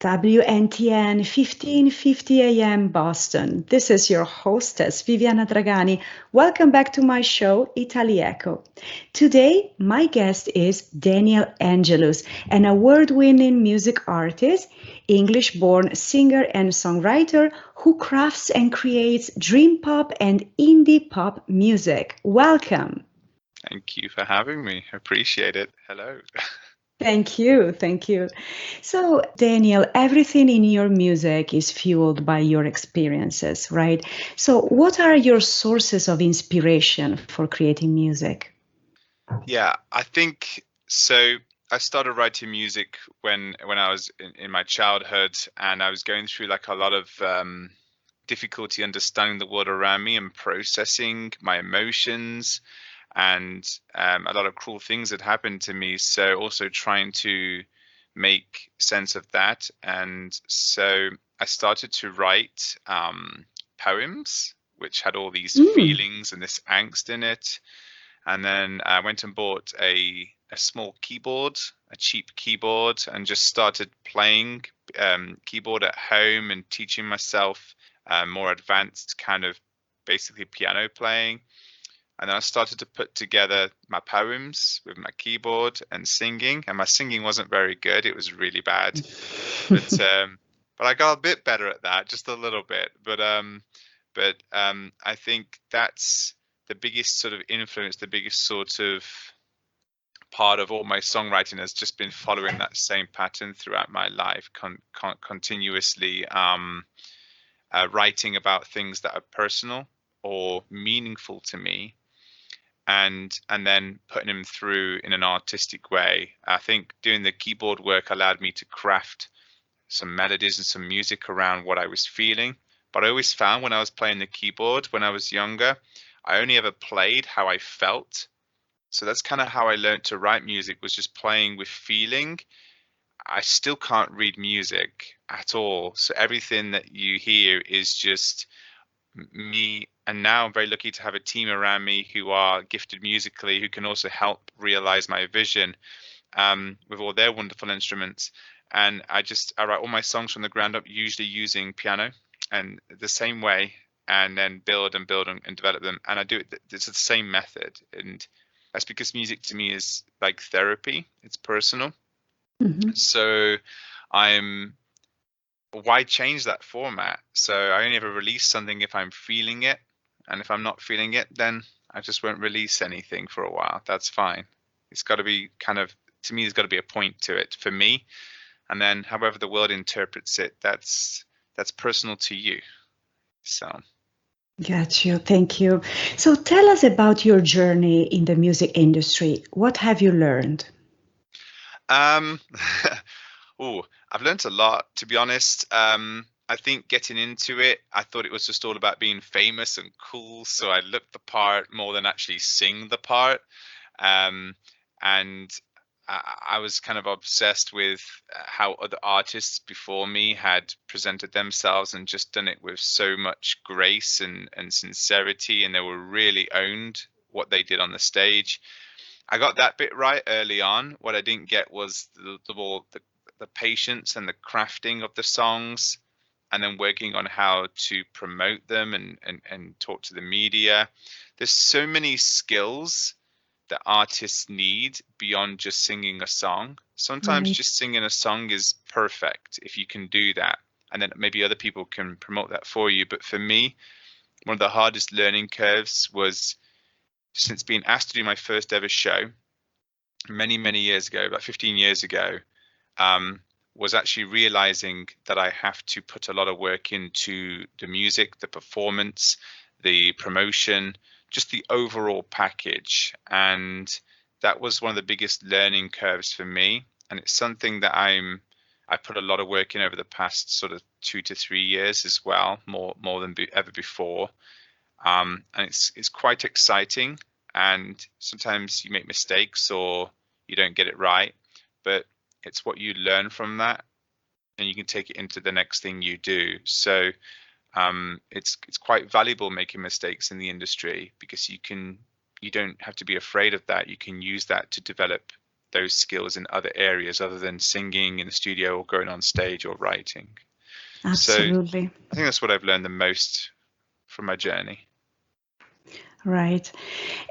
WNTN 1550 AM Boston. This is your hostess, Viviana Dragani. Welcome back to my show, Italieco. Today, my guest is Daniel Angelus, an award-winning music artist, English-born singer and songwriter who crafts and creates dream pop and indie pop music. Welcome. Thank you for having me. Appreciate it. Hello. Thank you. Thank you. So, Daniel, everything in your music is fueled by your experiences, right? So, what are your sources of inspiration for creating music? Yeah, I think so. I started writing music when I was in my childhood, and I was going through like a lot of difficulty understanding the world around me and processing my emotions, and a lot of cruel things had happened to me. So also trying to make sense of that, and so I started to write poems which had all these Mm. feelings and this angst in it. And then I went and bought a small keyboard, a cheap keyboard, and just started playing keyboard at home and teaching myself more advanced kind of basically piano playing. And then I started to put together my poems with my keyboard and singing. And my singing wasn't very good; it was really bad. But I got a bit better at that, just a little bit. But I think that's the biggest sort of influence, the biggest sort of part of all my songwriting has just been following that same pattern throughout my life, continuously writing about things that are personal or meaningful to me, and then putting them through in an artistic way. I think doing the keyboard work allowed me to craft some melodies and some music around what I was feeling. But I always found when I was playing the keyboard when I was younger, I only ever played how I felt. So that's kind of how I learned to write music, was just playing with feeling. I still can't read music at all. So everything that you hear is just me. And now I'm very lucky to have a team around me who are gifted musically, who can also help realize my vision with all their wonderful instruments. And I write all my songs from the ground up, usually using piano, and the same way, and then build and build and develop them. And I do it. It's the same method, and that's because music to me is like therapy. It's personal. Mhm. So I'm why change that format? So I only ever release something if I'm feeling it, and if I'm not feeling it, then I just won't release anything for a while. That's fine. It's got to be kind of, to me, there's got to be a point to it for me, and then however the world interprets it, that's personal to you. So Got you. Thank you. So, tell us about your journey in the music industry. What have you learned? um oh, I've learnt a lot, to be honest. I think getting into it, I thought it was just all about being famous and cool, so I looked the part more than actually sing the part. um, and I was kind of obsessed with how other artists before me had presented themselves and just done it with so much grace and sincerity, and they were really owned what they did on the stage. I got that bit right early on. What I didn't get was the patience and the crafting of the songs, and then working on how to promote them and talk to the media. There's so many skills that artists need beyond just singing a song. Sometimes Right. just singing a song is perfect if you can do that. And then maybe other people can promote that for you. But for me, one of the hardest learning curves was, since being asked to do my first ever show many, many years ago, about 15 years ago, um, was actually realizing that I have to put a lot of work into the music, the performance, the promotion, just the overall package. And that was one of the biggest learning curves for me. And it's something that I put a lot of work in over the past sort of 2 to 3 years as well, more than ever before. And it's quite exciting. And sometimes you make mistakes or you don't get it right, but it's what you learn from that, and you can take it into the next thing you do. So it's quite valuable making mistakes in the industry, because you don't have to be afraid of that. You can use that to develop those skills in other areas other than singing in the studio or going on stage or writing. So Absolutely. I think that's what I've learned the most from my journey. Right.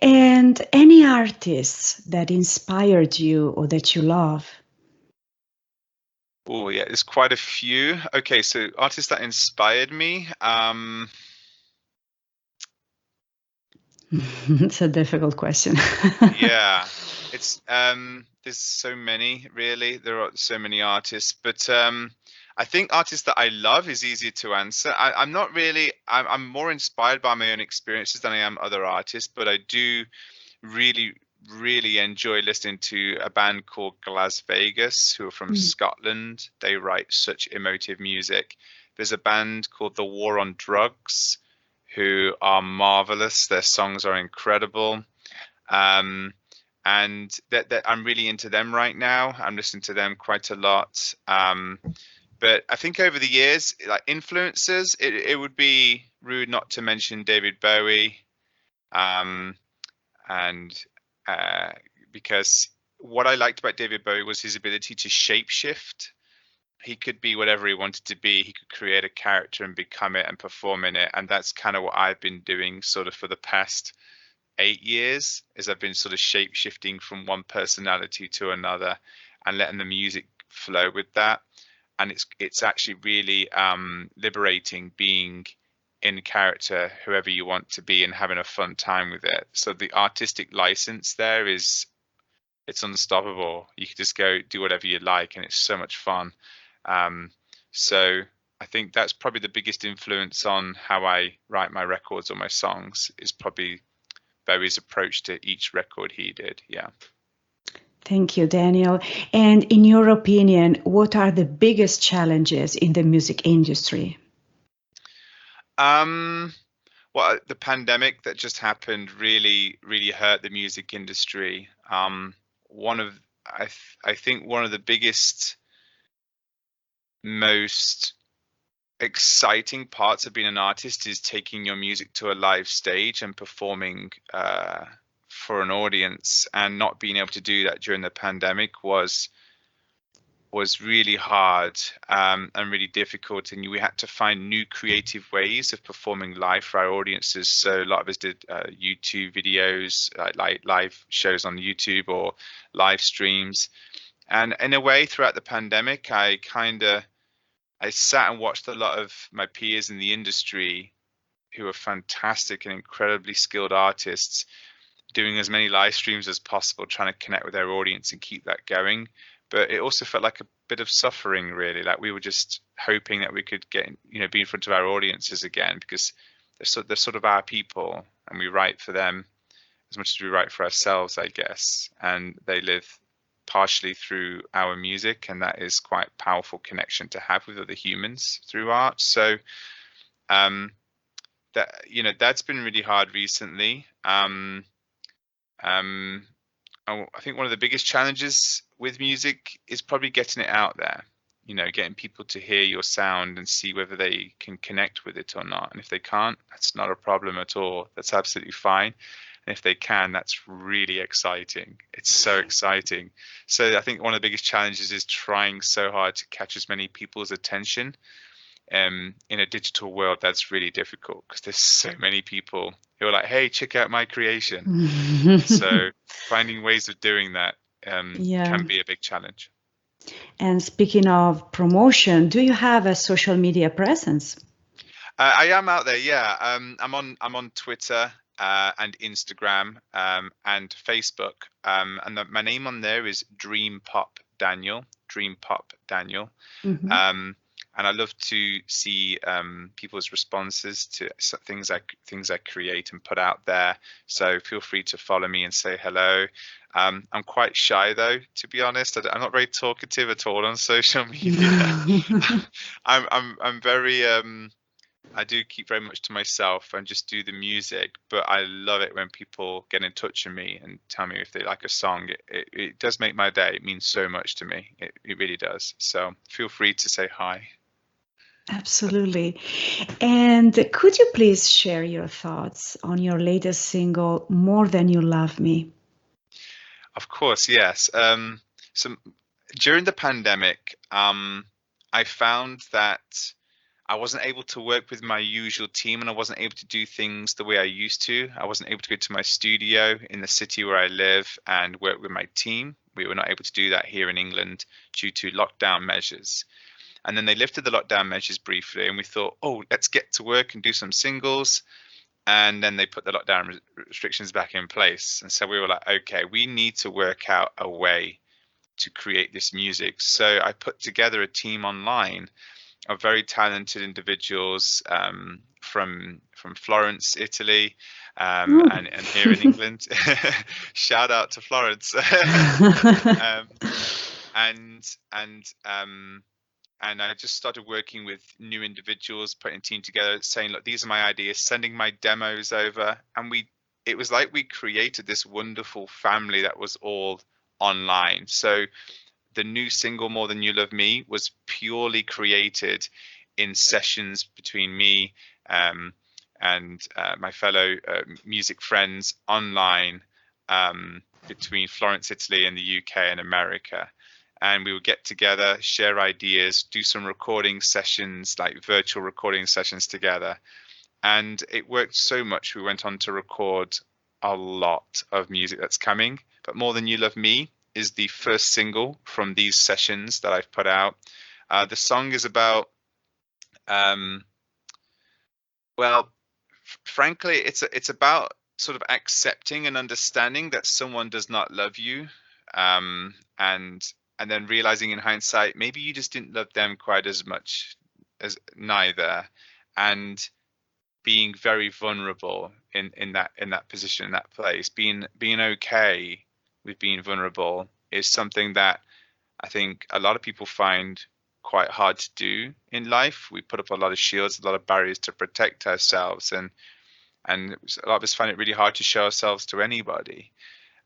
And any artists that inspired you or that you love? Oh yeah, there's quite a few. Okay, so artists that inspired me. It's a difficult question. Yeah, it's there's so many really. There are so many artists, but I think artists that I love is easier to answer. I'm not really. I'm more inspired by my own experiences than I am other artists, but I do really, really enjoy listening to a band called Las Vegas, who are from Mm. Scotland. They write such emotive music. There's a band called The War on Drugs, who are marvelous. Their songs are incredible. Um, and that I'm really into them right now. I'm listening to them quite a lot. But I think over the years, like influencers, it would be rude not to mention David Bowie. Um, and uh, because what I liked about David Bowie was his ability to shapeshift. He could be whatever he wanted to be. He could create a character and become it and perform in it. And that's kind of what I've been doing sort of for the past 8 years, is I've been sort of shape shifting from one personality to another and letting the music flow with that. And it's actually really liberating being in character, whoever you want to be, and having a fun time with it. So the artistic license there is, it's unstoppable. You can just go do whatever you like, and it's so much fun. Um, so I think that's probably the biggest influence on how I write my records or my songs, is probably Bowie's approach to each record he did. Yeah. Thank you, Daniel. And in your opinion, what are the biggest challenges in the music industry? Um, well, the pandemic that just happened really, really hurt the music industry. One of, I think one of the biggest, most exciting parts of being an artist is taking your music to a live stage and performing for an audience, and not being able to do that during the pandemic was really hard, and really difficult, and we had to find new creative ways of performing live for our audiences. So a lot of us did YouTube videos, like live shows on YouTube or live streams. And in a way, throughout the pandemic, I sat and watched a lot of my peers in the industry, who are fantastic and incredibly skilled artists, doing as many live streams as possible, trying to connect with their audience and keep that going. But it also felt like a bit of suffering, really. Like we were just hoping that we could get, be in front of our audiences again, because they're sort of our people, and we write for them as much as we write for ourselves, I guess. And they live partially through our music, and that is quite a powerful connection to have with other humans through art. So that's been really hard recently. I think one of the biggest challenges with music is probably getting it out there, getting people to hear your sound and see whether they can connect with it or not. And if they can't, that's not a problem at all. That's absolutely fine. And if they can, that's really exciting. It's so exciting. So I think one of the biggest challenges is trying so hard to catch as many people's attention. In a digital world, that's really difficult, because there's so many people who are like, hey, check out my creation. So finding ways of doing that Yeah. can be a big challenge. And speaking of promotion, do you have a social media presence? I am out there, yeah. I'm on Twitter and Instagram and Facebook, my name on there is Dream Pop Daniel. Dream Pop Daniel. Mhm. And I love to see people's responses to things I create and put out there. So feel free to follow me and say hello. I'm quite shy, though, to be honest. I'm not very talkative at all on social media. I'm very I do keep very much to myself and just do the music, but I love it when people get in touch with me and tell me if they like a song. It does make my day. It means so much to me. It really does. So feel free to say hi. Absolutely. And could you please share your thoughts on your latest single, More Than You Love Me? Of course, yes. So during the pandemic, I found that I wasn't able to work with my usual team, and I wasn't able to do things the way I used to. I wasn't able to go to my studio in the city where I live and work with my team. We were not able to do that here in England due to lockdown measures. And then they lifted the lockdown measures briefly, and we thought, oh, let's get to work and do some singles. And then they put the lockdown restrictions back in place. And so we were like, okay, we need to work out a way to create this music. So I put together a team online of very talented individuals from Florence, Italy, and here in England. Shout out to Florence. um, and I just started working with new individuals, putting a team together, saying, look, these are my ideas, sending my demos over. And it was like we created this wonderful family that was all online. So the new single, More Than You Love Me, was purely created in sessions between me and my fellow music friends online between Florence, Italy, and the UK and America. And we would get together, share ideas, do some recording sessions, like virtual recording sessions together. And it worked so much. We went on to record a lot of music that's coming. But More Than You Love Me is the first single from these sessions that I've put out. The song is about, frankly, it's about sort of accepting and understanding that someone does not love you, and then realizing in hindsight, maybe you just didn't love them quite as much as neither, and being very vulnerable in that position, in that place, being okay with being vulnerable is something that I think a lot of people find quite hard to do in life. We put up a lot of shields, a lot of barriers to protect ourselves, and a lot of us find it really hard to show ourselves to anybody.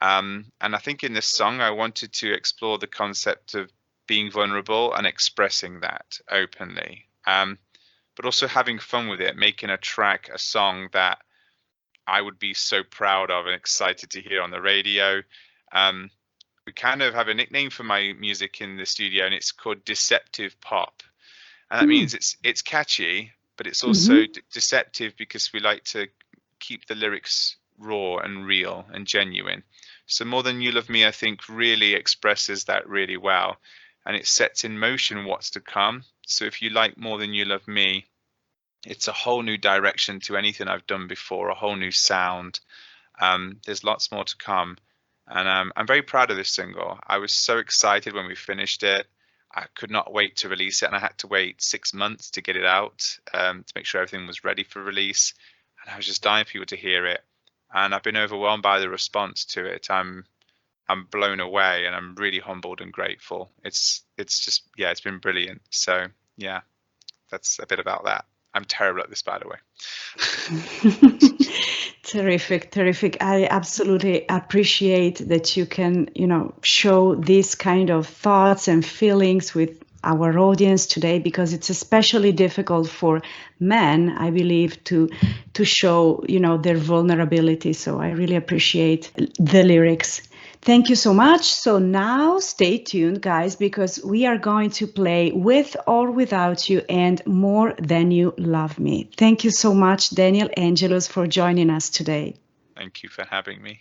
And I think in this song, I wanted to explore the concept of being vulnerable and expressing that openly, but also having fun with it, making a track, a song that I would be so proud of and excited to hear on the radio. We kind of have a nickname for my music in the studio, and it's called Deceptive Pop. And that means it's catchy, but it's also deceptive because we like to keep the lyrics raw and real and genuine. So More Than You Love Me, I think, really expresses that really well, and it sets in motion what's to come. So if you like More Than You Love Me, it's a whole new direction to anything I've done before, a whole new sound. There's lots more to come, and I'm very proud of this single. I was so excited when we finished it. I could not wait to release it, and I had to wait 6 months to get it out, to make sure everything was ready for release. And I was just dying for people to hear it, and I've been overwhelmed by the response to it. I'm blown away, and I'm really humbled and grateful. It's just, yeah, it's been brilliant. So yeah, that's a bit about that. I'm terrible at this, by the way. Terrific. I absolutely appreciate that you can, show these kind of thoughts and feelings with our audience today, because it's especially difficult for men, I believe, to show, their vulnerability. So I really appreciate the lyrics. Thank you so much. So now stay tuned, guys, because we are going to play With or Without You and More Than You Love Me. Thank you so much, Daniel Angelus, for joining us today. Thank you for having me.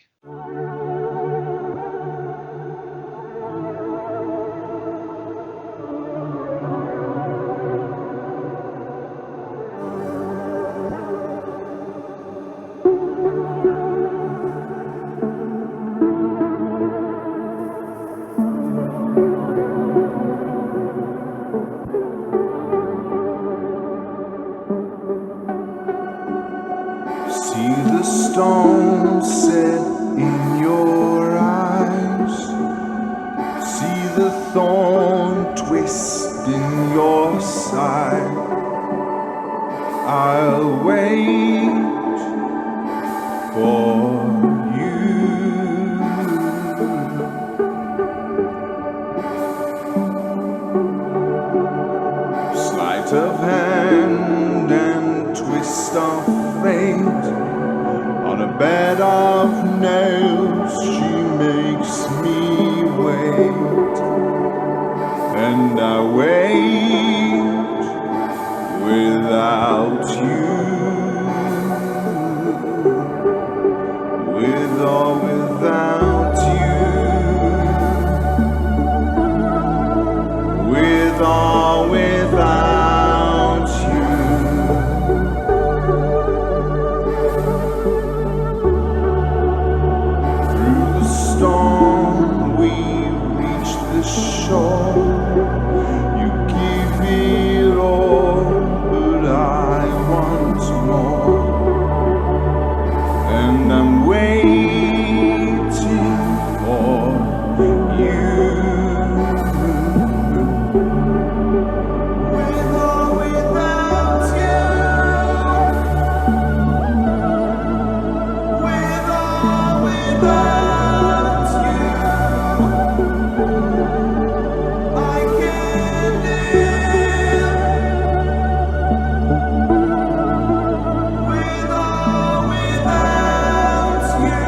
See the stone set in your eyes. See the thorn twist in your side. I'll wait for you. Sleight of hand and twist of fate. On a bed of nails, she makes me and I wait without you, with or without you, with or without you. Through the storm we reached the shore. You give it all, but I want more. And I'm waiting for you. With or without you, with or without you, I can live. With or without you,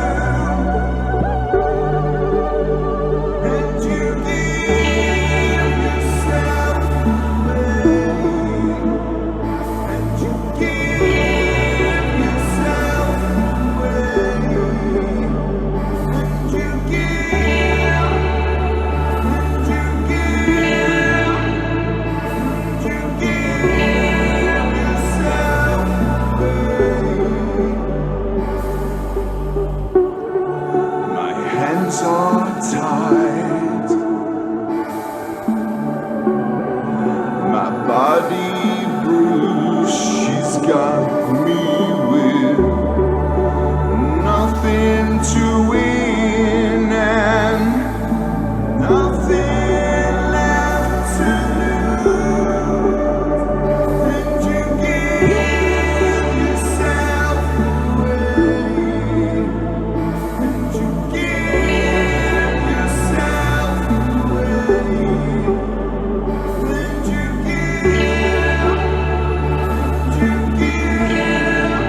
and you give yourself away, and you give yourself away, and you give, and you give yourself away. My hands are tied, my body bruised. She's got me with nothing to win and nothing left to lose. And you give yourself away, and you give yourself away, and you give, and you give.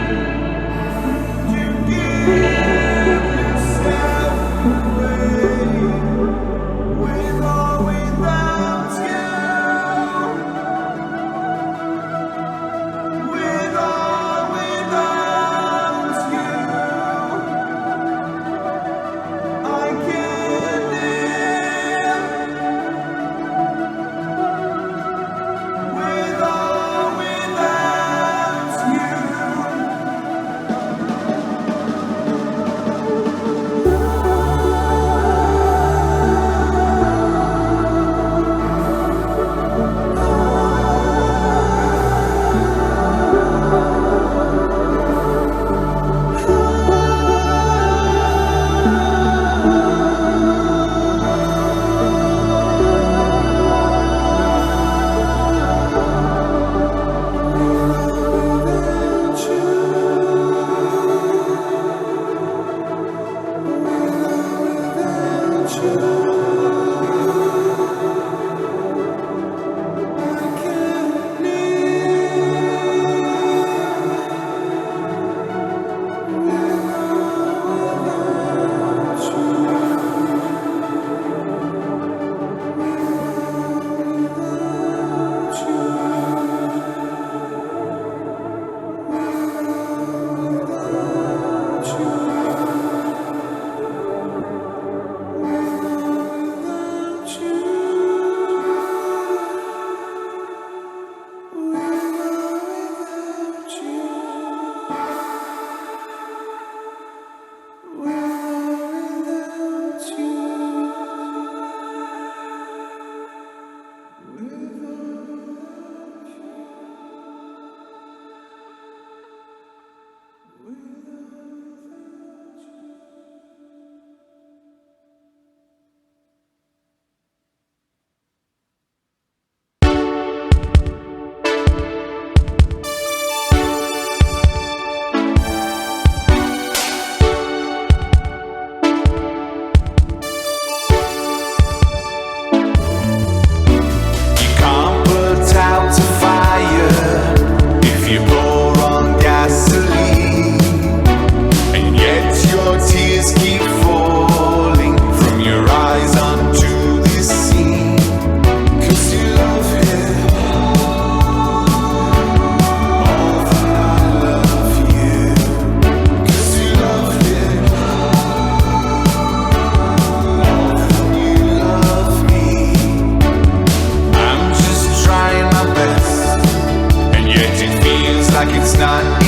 It's not